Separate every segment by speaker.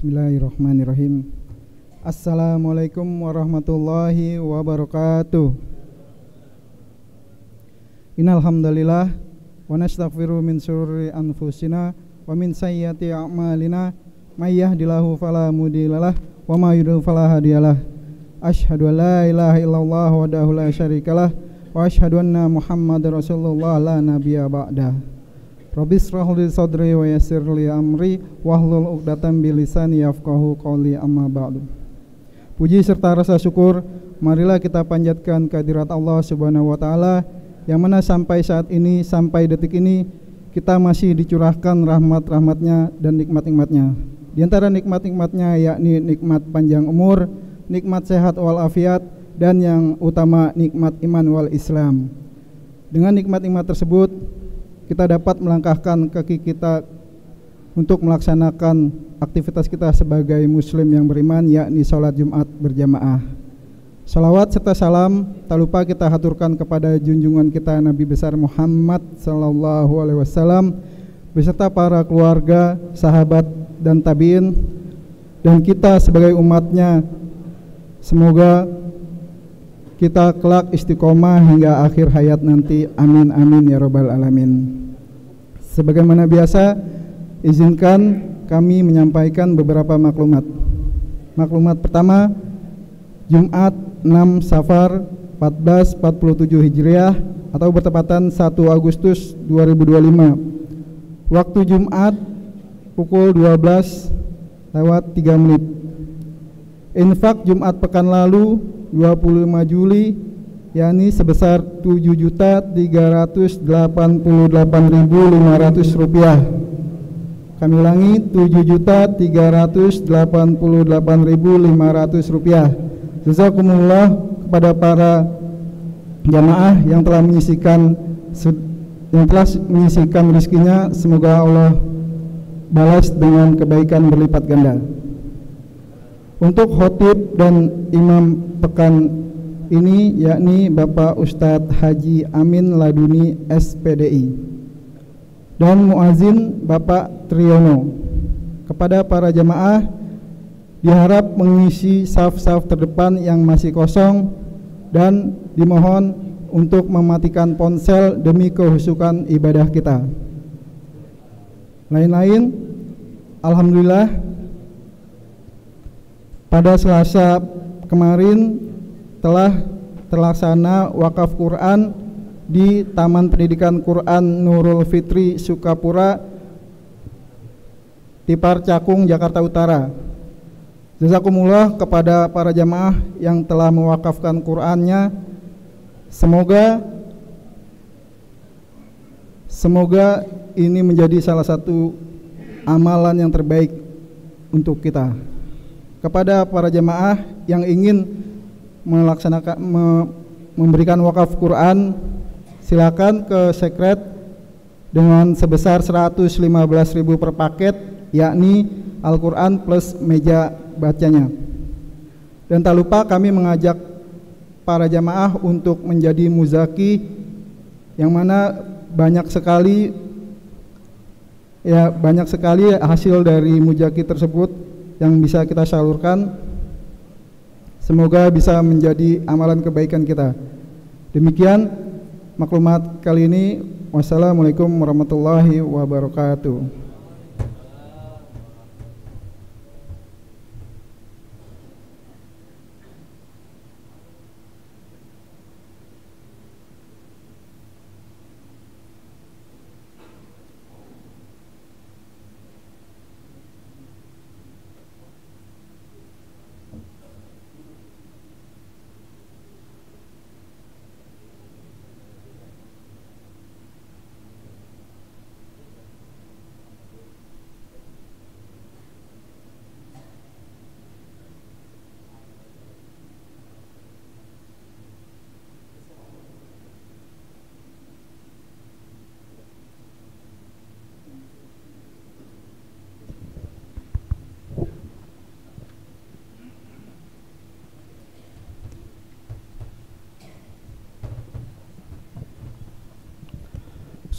Speaker 1: Bismillahirrahmanirrahim. Assalamualaikum warahmatullahi wabarakatuh. Innal hamdalillah wa nastaghfiru min syururi anfusina wa min sayyiati a'malina may yahdihillahu fala mudhillalah wa may yudhlil fala hadiyalah. Asyhadu an la ilaha illallah wahdahu la syarikalah wa asyhadu anna Muhammadar Rasulullah la nabiyya ba'dah. Rabbi shrah li sadri wa yassir li amri wahlul 'uqdatam min lisani yafqahu qawli, amma ba'du. Puji serta rasa syukur marilah kita panjatkan kehadirat Allah Subhanahu wa taala yang mana sampai saat ini, sampai detik ini kita masih dicurahkan rahmat-rahmatnya dan nikmat-nikmatnya. Di antara nikmat-nikmatnya yakni nikmat panjang umur, nikmat sehat walafiat, dan yang utama nikmat iman wal Islam. Dengan nikmat-nikmat tersebut kita dapat melangkahkan kaki kita untuk melaksanakan aktivitas kita sebagai muslim yang beriman, yakni sholat Jumat berjamaah. Salawat serta salam tak lupa kita haturkan kepada junjungan kita Nabi besar Muhammad sallallahu alaihi wasallam beserta para keluarga, sahabat dan tabi'in, dan kita sebagai umatnya. Semoga kita kelak istiqomah hingga akhir hayat nanti. Amin amin ya rabbal alamin. Sebagaimana biasa, izinkan kami menyampaikan beberapa maklumat. Maklumat pertama, Jumat 6 Safar 1447 Hijriah atau bertepatan 1 Agustus 2025. Waktu Jumat pukul 12:03. Infak Jumat pekan lalu 25 Juli yakni sebesar Rp7.388.500. Kami ulangi, Rp7.388.500. Jazakumullah kepada para jamaah yang telah menyisihkan rezekinya. Semoga Allah balas dengan kebaikan berlipat ganda. Untuk khotib dan imam pekan ini yakni Bapak Ustadz Haji Amin Laduni SPDI dan muazin Bapak Triyono. Kepada para jamaah diharap mengisi saf-saf terdepan yang masih kosong dan dimohon untuk mematikan ponsel demi kehusukan ibadah kita. Lain-lain, alhamdulillah pada Selasa kemarin telah terlaksana wakaf Quran di Taman Pendidikan Quran Nurul Fitri Sukapura, Tipar Cakung, Jakarta Utara. Jazakumullah kepada para jamaah yang telah mewakafkan Qur'annya. Semoga ini menjadi salah satu amalan yang terbaik untuk kita. Kepada para jamaah yang ingin melaksanakan memberikan wakaf Quran, silakan ke sekret dengan sebesar 115.000 per paket, yakni Al-Quran plus meja bacanya. Dan tak lupa kami mengajak para jamaah untuk menjadi muzaki, yang mana banyak sekali hasil dari muzaki tersebut yang bisa kita salurkan. Semoga bisa menjadi amalan kebaikan kita. Demikian maklumat kali ini. Wassalamualaikum warahmatullahi wabarakatuh.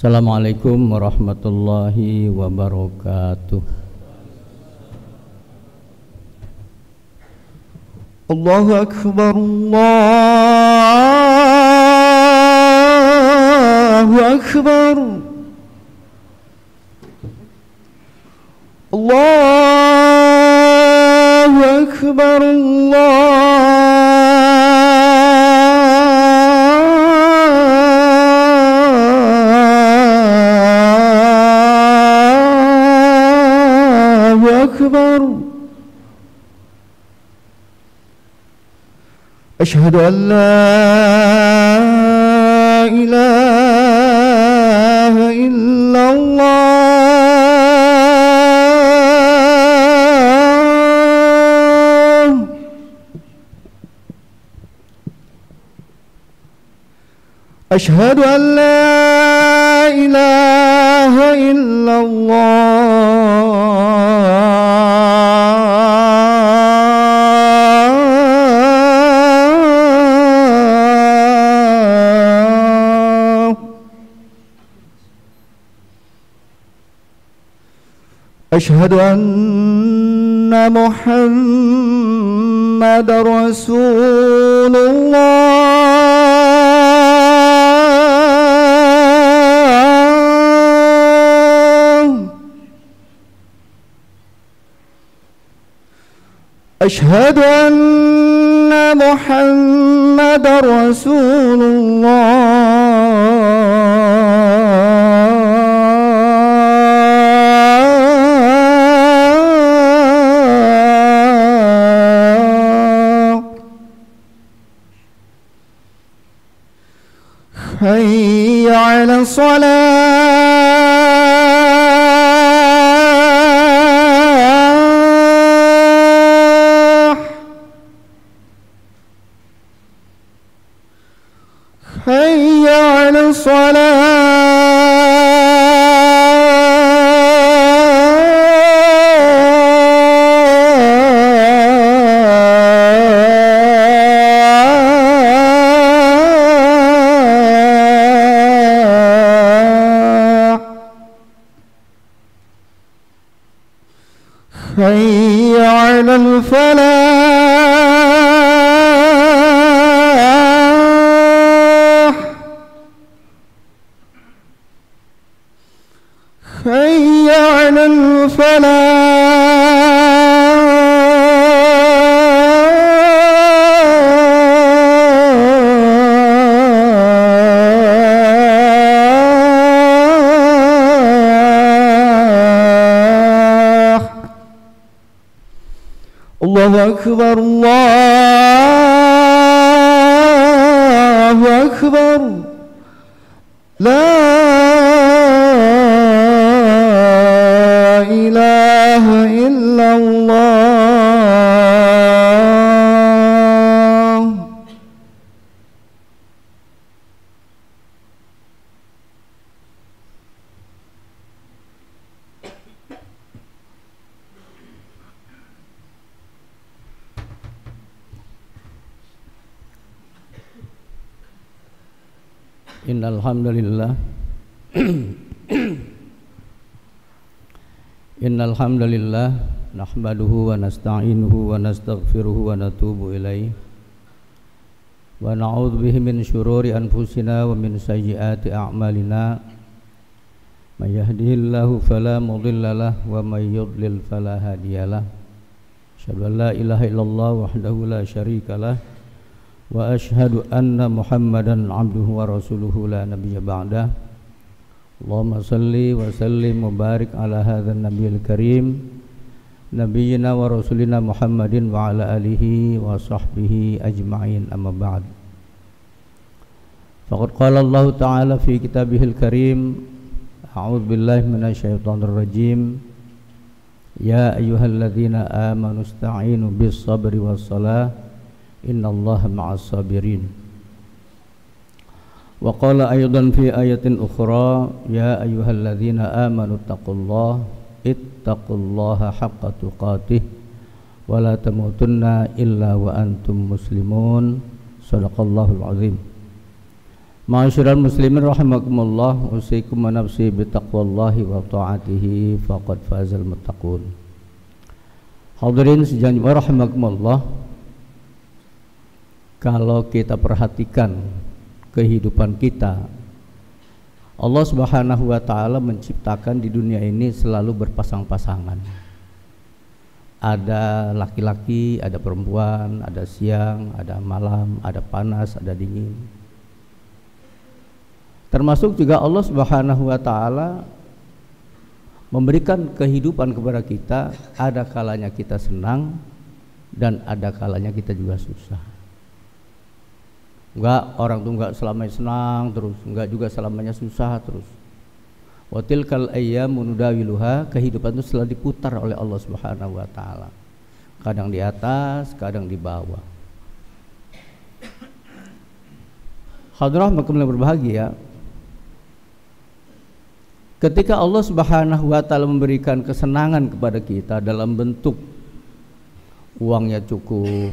Speaker 2: Assalamualaikum warahmatullahi wabarakatuh. Allahu Akbar, Allahu Akbar, Allahu Akbar, Allahu Akbar. Asyhadu an la ilaha illallah. Asyhadu an la ilaha illallah. Asyhadu anna Muhammadar Rasulullah. Asyhadu anna Muhammadar Rasulullah. Hayya 'ala shalah. Hayya 'ala shalah. Hayya 'alal falah. Hayya 'alal falah. Allahu Akbar, Allahu Akbar. La ilaha illallah.
Speaker 3: Innal hamdalillah Innal hamdalillah nahmaduhu wa nasta'inuhu wa nastaghfiruhu wa natubu ilaih wa na'udzu bihi min syururi anfusina wa min sayyiati a'malina may yahdihillahu fala mudhillalah wa may yudlil fala hadiyalah. Asyhadu an la ilaha illallah wahdahu la syarikalah wa asyhadu anna Muhammadan abduhu wa rasuluhu la nabiyya ba'dah. Allahumma salli wa sallim wa barik ala hadzal nabiyil karim nabiyyina wa rasulina Muhammadin wa ala alihi wa sahbihi ajma'in, amma ba'd. Faqad qala Allah ta'ala fi kitabihil karim, a'udzu billahi minasyaitonir rajim, ya ayyuhalladzina amanu ista'inu bis sabri was salah innallaha ma'as sabirin. Wa qala aydan fi ayatin ukhra, ya ayyuhalladzina amanu ittaqullaha haqqa tuqatih wa la tamutunna illa wa antum muslimun. Shadaqallahul azim. Ma'asyiral muslimin rahimakumullah, usikum wa nafsi bitaqwallahi wa ta'atihi faqad fazal muttaqun. Hadirin sejati rahimakumullah, kalau kita perhatikan kehidupan kita, Allah Subhanahu wa Ta'ala menciptakan di dunia ini selalu berpasang-pasangan. Ada laki-laki, ada perempuan, ada siang, ada malam, ada panas, ada dingin. Termasuk juga Allah Subhanahu wa Ta'ala memberikan kehidupan kepada kita, ada kalanya kita senang dan ada kalanya kita juga susah. Enggak, orang tuh enggak selamanya senang terus, enggak juga selamanya susah terus. Wa tilkal ayyamu nudawiluha, kehidupan itu selalu diputar oleh Allah Subhanahu wa Ta'ala. Kadang di atas, kadang di bawah. Hadrah makamlah berbahagia. Ketika Allah Subhanahu wa Ta'ala memberikan kesenangan kepada kita dalam bentuk uangnya cukup,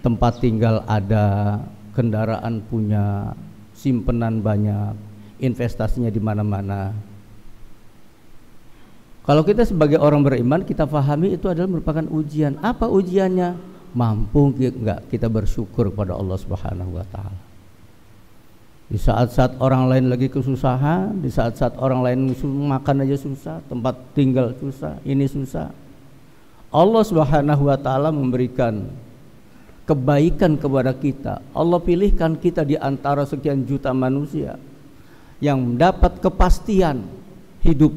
Speaker 3: tempat tinggal ada, kendaraan punya, simpenan banyak, investasinya di mana-mana. Kalau kita sebagai orang beriman, kita pahami itu adalah merupakan ujian. Apa ujiannya? Mampu enggak kita bersyukur kepada Allah Subhanahu wa Ta'ala. Di saat-saat orang lain lagi kesusahan, di saat-saat orang lain makan aja susah, tempat tinggal susah, ini susah, Allah Subhanahu wa Ta'ala memberikan kebaikan kepada kita. Allah pilihkan kita di antara sekian juta manusia yang mendapat kepastian hidup,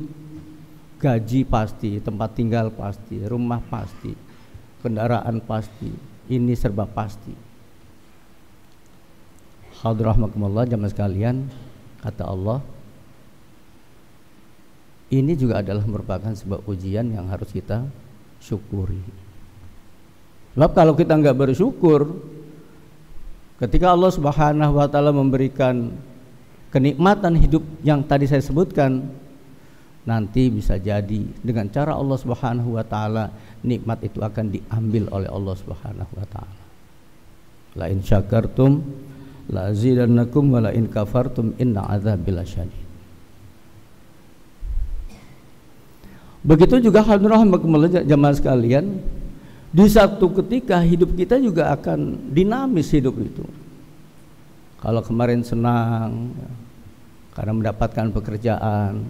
Speaker 3: gaji pasti, tempat tinggal pasti, rumah pasti, kendaraan pasti, ini serba pasti. Hadrahmakumullah jamaah sekalian, kata Allah, ini juga adalah merupakan sebuah ujian yang harus kita syukuri. Sebab kalau kita enggak bersyukur, ketika Allah Subhanahu wa Ta'ala memberikan kenikmatan hidup yang tadi saya sebutkan, nanti bisa jadi dengan cara Allah Subhanahu wa Ta'ala nikmat itu akan diambil oleh Allah Subhanahu wa Ta'ala. La in syakartum la azidannakum wa la in kafartum inna adzabi lasyadid. Begitu juga hadrahmakumullah jamaah sekalian, di satu ketika hidup kita juga akan dinamis hidup itu. Kalau kemarin senang karena mendapatkan pekerjaan,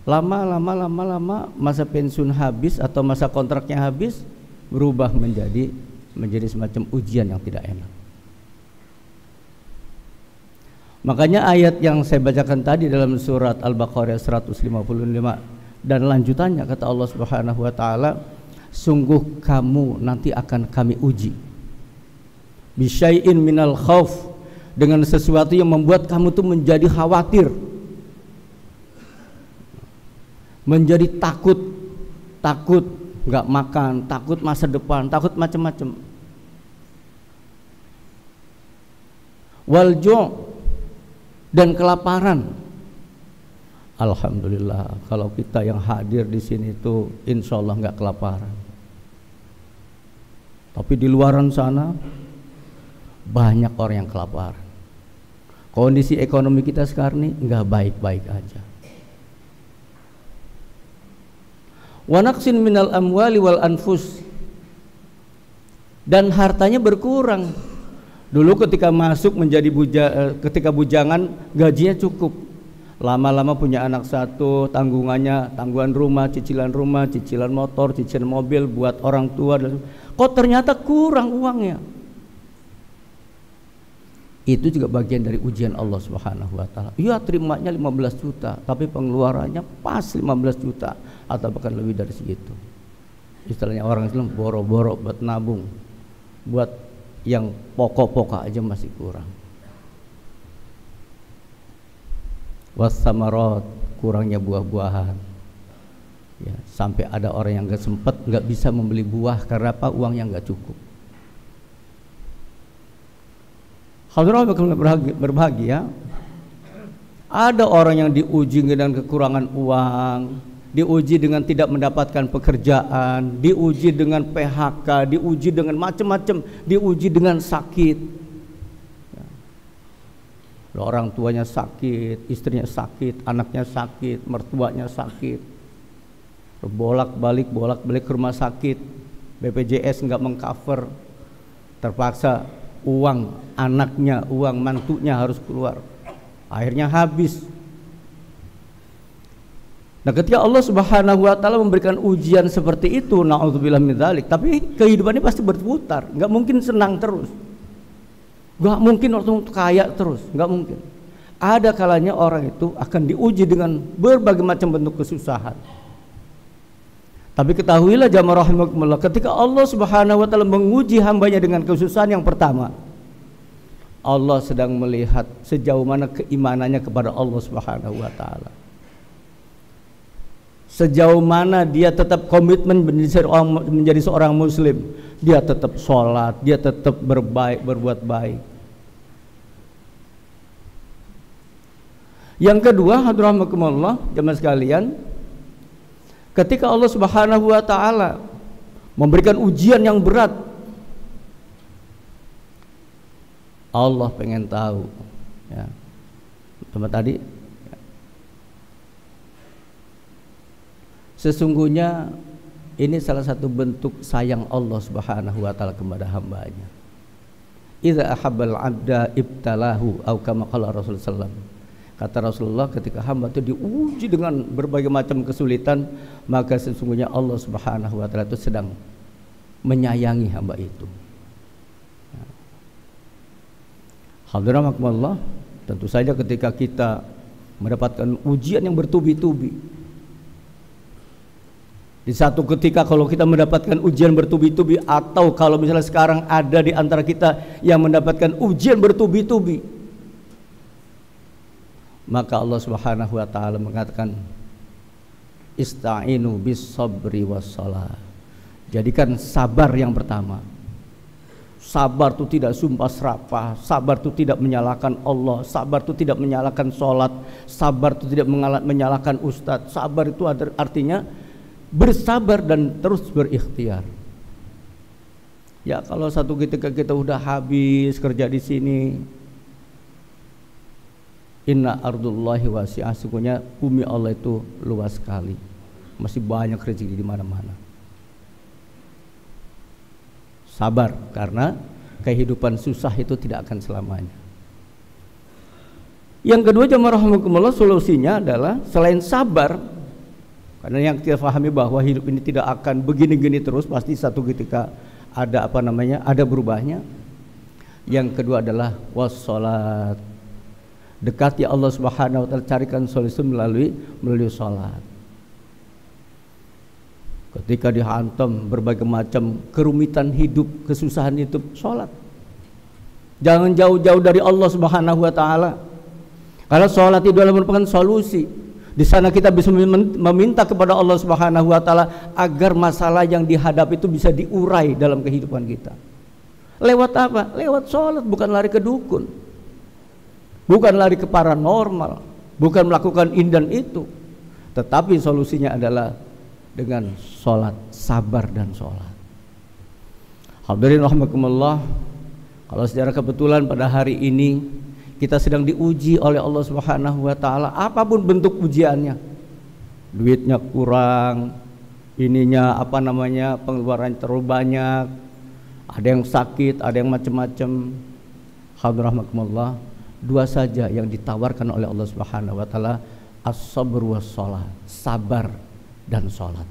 Speaker 3: lama masa pensiun habis atau masa kontraknya habis, berubah menjadi semacam ujian yang tidak enak. Makanya ayat yang saya bacakan tadi dalam surat Al-Baqarah 155 dan lanjutannya, kata Allah Subhanahu wa Ta'ala, sungguh kamu nanti akan kami uji bisyai'in minal khauf, dengan sesuatu yang membuat kamu tuh menjadi khawatir, menjadi takut nggak makan, takut masa depan, takut macam-macam. Wal ju' dan kelaparan. Alhamdulillah, kalau kita yang hadir di sini itu insya Allah nggak kelaparan. Tapi di luaran sana banyak orang yang kelaparan. Kondisi ekonomi kita sekarang ini nggak baik-baik aja. Wa naqsin minal amwali wal anfus, dan hartanya berkurang. Dulu ketika masuk menjadi ketika bujangan gajinya cukup, lama-lama punya anak satu, tanggungannya, tanggungan rumah, cicilan motor, cicilan mobil buat orang tua, kok ternyata kurang uangnya. Itu juga bagian dari ujian Allah Subhanahu wa Ta'ala. Iya, terimanya 15 juta, tapi pengeluarannya pas 15 juta atau bahkan lebih dari segitu. Istilahnya orang Islam boro-boro buat nabung, buat yang pokok-pokok aja masih kurang. Wassamarat, kurangnya buah-buahan. Ya, sampai ada orang yang nggak bisa membeli buah karena apa? Uangnya nggak cukup. Hadirin berbahagia, ada orang yang diuji dengan kekurangan uang, diuji dengan tidak mendapatkan pekerjaan, diuji dengan PHK, diuji dengan macam-macam, diuji dengan sakit. Orang tuanya sakit, istrinya sakit, anaknya sakit, mertuanya sakit, bolak-balik ke rumah sakit, BPJS nggak mengcover, terpaksa uang anaknya, uang mantunya harus keluar, akhirnya habis. Nah, ketika Allah Subhanahu wa taala memberikan ujian seperti itu, naudzubillah min dzalik, tapi kehidupan ini pasti berputar, nggak mungkin senang terus, nggak mungkin orang kaya terus, nggak mungkin. Ada kalanya orang itu akan diuji dengan berbagai macam bentuk kesusahan. Tapi ketahuilah jamaah rahimakumullah, ketika Allah Subhanahu wa taala menguji hambanya dengan kesusahan yang pertama, Allah sedang melihat sejauh mana keimanannya kepada Allah Subhanahu wa taala. Sejauh mana dia tetap komitmen menjadi seorang muslim, dia tetap sholat, dia tetap berbuat baik. Yang kedua, hadramakumullah jemaah sekalian, ketika Allah Subhanahu wa taala memberikan ujian yang berat, Allah pengen tahu, ya, sama tadi, sesungguhnya ini salah satu bentuk sayang Allah Subhanahu wa taala kepada hambanya. Idza ahabbal 'abda ibtalahu, atau kama qala Rasulullah sallallahu alaihi wasallam. Kata Rasulullah, ketika hamba itu diuji dengan berbagai macam kesulitan, maka sesungguhnya Allah Subhanahu wa taala itu sedang menyayangi hamba itu. Hadirin rahimakumullah, tentu saja ketika kita mendapatkan ujian yang bertubi-tubi, di satu ketika kalau kita mendapatkan ujian bertubi-tubi, atau kalau misalnya sekarang ada di antara kita yang mendapatkan ujian bertubi-tubi, maka Allah Subhanahu wa taala mengatakan, ista'inu bis sabri was shalah. Jadikan sabar yang pertama. Sabar itu tidak sumpah serapah, sabar itu tidak menyalahkan Allah, sabar itu tidak menyalahkan sholat, sabar itu tidak menyalahkan ustadz. Sabar itu artinya bersabar dan terus berikhtiar. Ya, kalau satu ketika kita udah habis kerja di sini, inna ardullahi wasi'ah, sesungguhnya bumi Allah itu luas sekali, masih banyak rezeki di mana-mana. Sabar, karena kehidupan susah itu tidak akan selamanya. Yang kedua, jamaah rahimakumullah, solusinya adalah selain sabar, karena yang kita pahami bahwa hidup ini tidak akan begini-gini terus, pasti satu ketika ada ada berubahnya. Yang kedua adalah wassalat, dekati Allah Subhanahu wa taala, carikan solusi melalui salat. Ketika dihantam berbagai macam kerumitan hidup, kesusahan hidup, salat. Jangan jauh-jauh dari Allah Subhanahu wa taala. Karena salat itu adalah merupakan solusi. Di sana kita bisa meminta kepada Allah Subhanahu wa taala agar masalah yang dihadapi itu bisa diurai dalam kehidupan kita. Lewat apa? Lewat salat, bukan lari ke dukun. Bukan lari ke paranormal, bukan melakukan ini dan itu. Tetapi solusinya adalah dengan sholat, sabar dan sholat. Hadirin rahimakumullah, kalau secara kebetulan pada hari ini kita sedang diuji oleh Allah Subhanahu wa taala, apapun bentuk ujiannya, duitnya kurang, pengeluaran terlalu banyak, ada yang sakit, ada yang macam-macam. Hadirin rahimakumullah, dua saja yang ditawarkan oleh Allah Subhanahu wa taala, as-sabr was shalah, sabar dan sholat.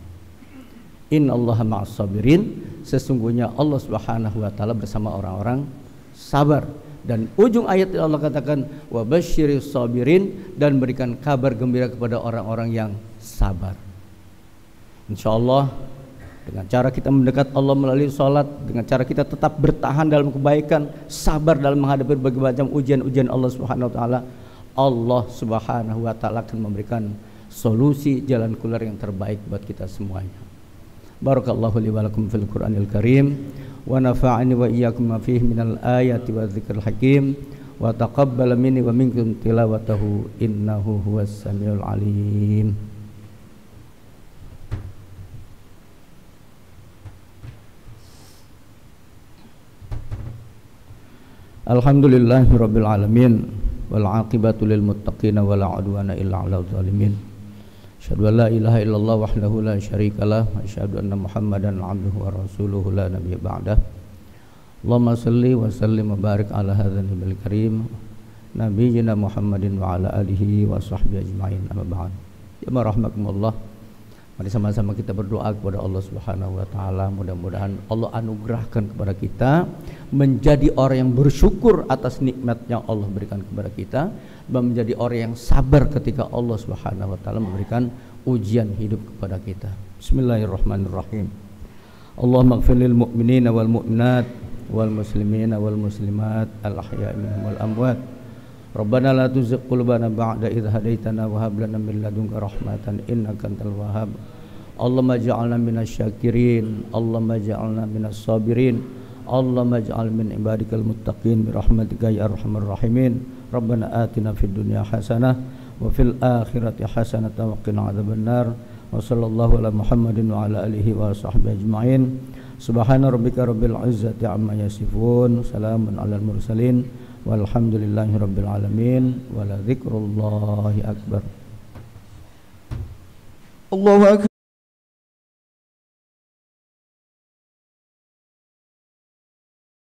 Speaker 3: Innallaha ma'as sabirin, sesungguhnya Allah Subhanahu wa taala bersama orang-orang sabar. Dan ujung ayat Allah katakan wa basyiris sabirin, dan berikan kabar gembira kepada orang-orang yang sabar. Insyaallah dengan cara kita mendekat Allah melalui sholat, dengan cara kita tetap bertahan dalam kebaikan, sabar dalam menghadapi berbagai macam ujian-ujian Allah Subhanahu wa taala, Allah Subhanahu wa taala akan memberikan solusi jalan keluar yang terbaik buat kita semuanya. Barakallahu li wa lakum fil Qur'anil Karim, wa nafa'ani wa iyyakum ma fihi minal ayati wa dzikril hakim, wa taqabbal minni wa minkum tilawatahu innahu huwas samiul alim. Alhamdulillahirabbil alamin, wal 'aqibatu lil muttaqin wa la 'udwana illa 'alal zalimin. Asyhadu an la ilaha illallah wahdahu la syarikalah, wa asyhadu anna Muhammadan 'abduhu wa rasuluhu la nabiyya ba'dah. Allahumma salli wa sallim wa barik ala hadzal nabil karim nabiyyina Muhammadin wa ala alihi wa sahbihi ajmain. Amma ba'd. Ya rahmakumullah. Mari sama-sama kita berdoa kepada Allah Subhanahu wa taala, mudah-mudahan Allah anugerahkan kepada kita menjadi orang yang bersyukur atas nikmat yang Allah berikan kepada kita, dan menjadi orang yang sabar ketika Allah Subhanahu wa taala memberikan ujian hidup kepada kita. Bismillahirrahmanirrahim. Allahumma ighfir lil mu'minina wal mu'minat wal muslimina wal muslimat al ahya'i minhum wal amwat. Rabbana la tuzigh qulubana ba'da idh hadaitana wa hab lana min ladunka rahmatan innaka antal wahhab. Allahumma ij'alna minasy syakirin, Allahumma ij'alna minas sabirin, Allahumma ij'al min ibadikal muttaqin bi rahmatika ya arhamar rahimin. Rabbana atina fid dunya hasanah wa fil akhirati hasanah wa qina adzabannar. Wa sallallahu ala Muhammadin wa ala alihi wa sahbihi ajmain. Subhana rabbika rabbil izzati amma yasifun, salamun alal mursalin. Walhamdulillahi rabbil alamin. Wala dzikrullahi akbar.
Speaker 2: Allahu akbar.